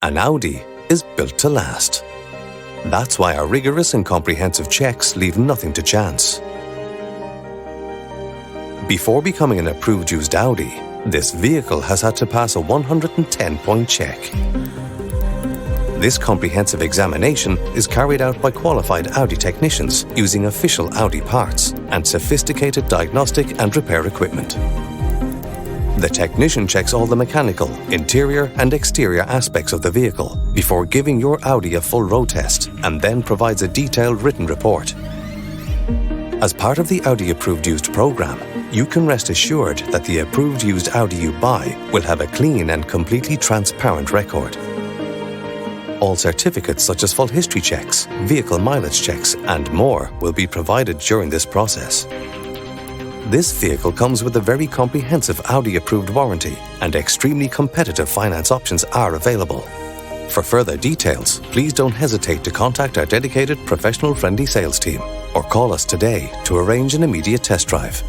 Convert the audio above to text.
An Audi is built to last. That's why our rigorous and comprehensive checks leave nothing to chance. Before becoming an approved used Audi, this vehicle has had to pass a 110-point check. This comprehensive examination is carried out by qualified Audi technicians using official Audi parts and sophisticated diagnostic and repair equipment. The technician checks all the mechanical, interior and exterior aspects of the vehicle before giving your Audi a full road test and then provides a detailed written report. As part of the Audi Approved Used program, you can rest assured that the approved used Audi you buy will have a clean and completely transparent record. All certificates such as full history checks, vehicle mileage checks and more will be provided during this process. This vehicle comes with a very comprehensive Audi approved warranty and extremely competitive finance options are available. For further details, please don't hesitate to contact our dedicated professional friendly sales team or call us today to arrange an immediate test drive.